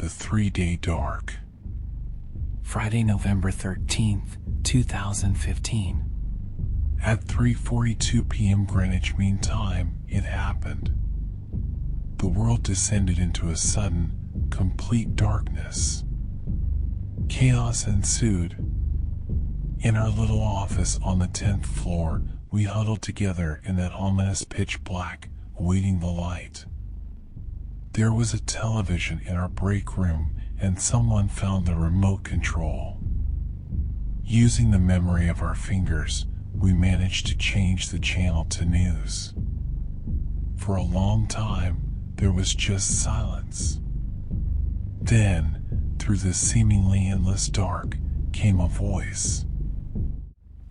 the 3-day dark. Friday, November 13th, 2015. At 3:42 p.m. Greenwich Mean Time, it happened. The world descended into a sudden, complete darkness. Chaos ensued. In our little office on the 10th floor, we huddled together in that ominous pitch black, awaiting the light. There was a television in our break room, and someone found the remote control. Using the memory of our fingers, we managed to change the channel to news. For a long time, there was just silence. Then, through the seemingly endless dark, came a voice.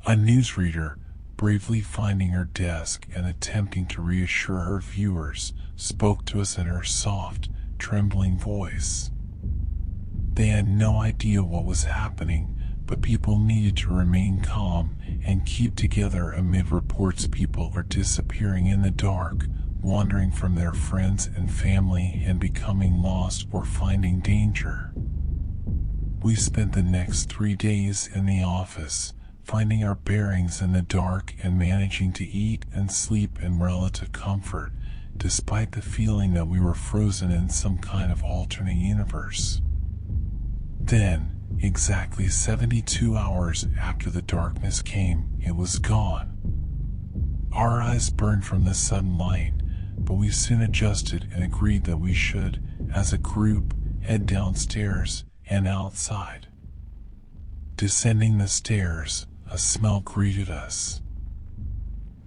A newsreader, bravely finding her desk and attempting to reassure her viewers, spoke to us in her soft, trembling voice. They had no idea what was happening, but people needed to remain calm and keep together amid reports people are disappearing in the dark, wandering from their friends and family and becoming lost or finding danger. We spent the next 3 days in the office, finding our bearings in the dark and managing to eat and sleep in relative comfort, despite the feeling that we were frozen in some kind of alternate universe. Then, exactly 72 hours after the darkness came, it was gone. Our eyes burned from the sudden light, but we soon adjusted and agreed that we should, as a group, head downstairs and outside. Descending the stairs, a smell greeted us.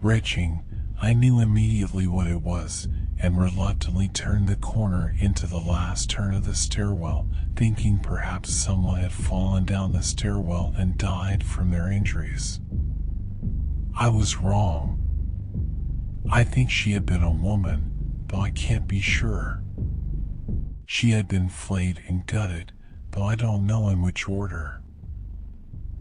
Retching, I knew immediately what it was, and reluctantly turned the corner into the last turn of the stairwell, thinking perhaps someone had fallen down the stairwell and died from their injuries. I was wrong. I think she had been a woman, though I can't be sure. She had been flayed and gutted, though I don't know in which order.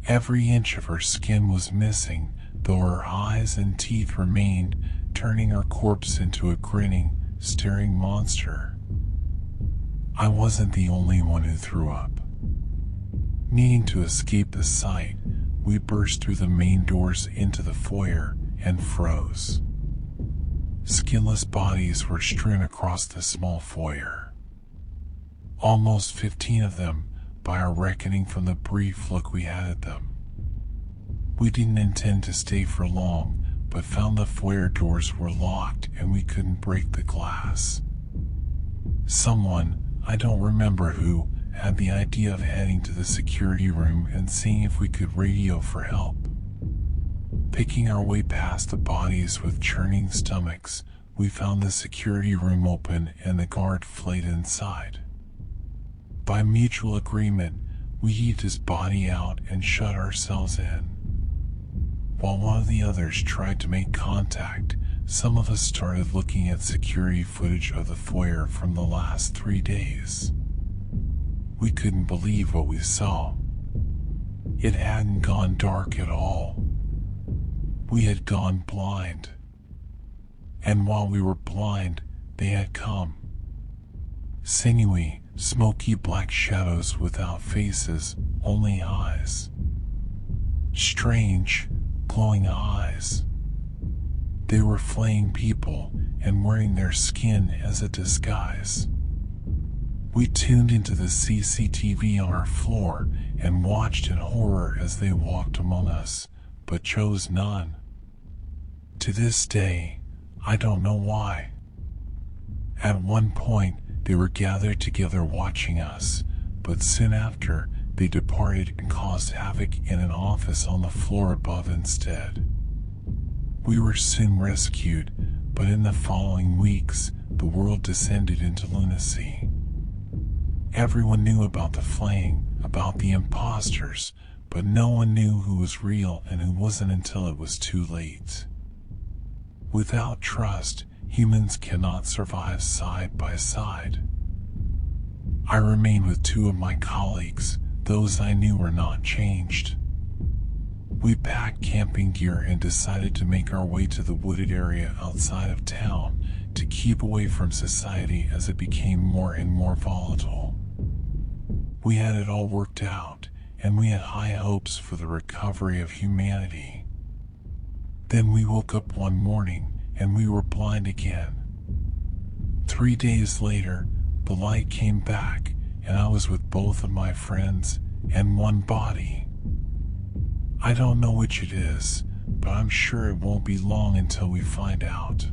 Every inch of her skin was missing, though her eyes and teeth remained, turning her corpse into a grinning, staring monster. I wasn't the only one who threw up. Needing to escape the sight, we burst through the main doors into the foyer and froze. Skinless bodies were strewn across the small foyer. Almost 15 of them, by our reckoning from the brief look we had at them. We didn't intend to stay for long, but found the foyer doors were locked and we couldn't break the glass. Someone, I don't remember who, had the idea of heading to the security room and seeing if we could radio for help. Picking our way past the bodies with churning stomachs, we found the security room open and the guard flayed inside. By mutual agreement, we heaved his body out and shut ourselves in. While one of the others tried to make contact, some of us started looking at security footage of the foyer from the last 3 days. We couldn't believe what we saw. It hadn't gone dark at all. We had gone blind. And while we were blind, they had come. Sinewy, smoky black shadows without faces, only eyes. Strange, glowing eyes. They were flaying people and wearing their skin as a disguise. We tuned into the CCTV on our floor and watched in horror as they walked among us, but chose none. To this day, I don't know why. At one point, they were gathered together watching us, but soon after, they departed and caused havoc in an office on the floor above instead. We were soon rescued, but in the following weeks, the world descended into lunacy. Everyone knew about the flaying, about the imposters, but no one knew who was real and who wasn't until it was too late. Without trust, humans cannot survive side by side. I remained with 2 of my colleagues, those I knew were not changed. We packed camping gear and decided to make our way to the wooded area outside of town to keep away from society as it became more and more volatile. We had it all worked out, and we had high hopes for the recovery of humanity. Then we woke up one morning, and we were blind again. 3 days later, the light came back, and I was with both of my friends and one body. I don't know which it is, but I'm sure it won't be long until we find out.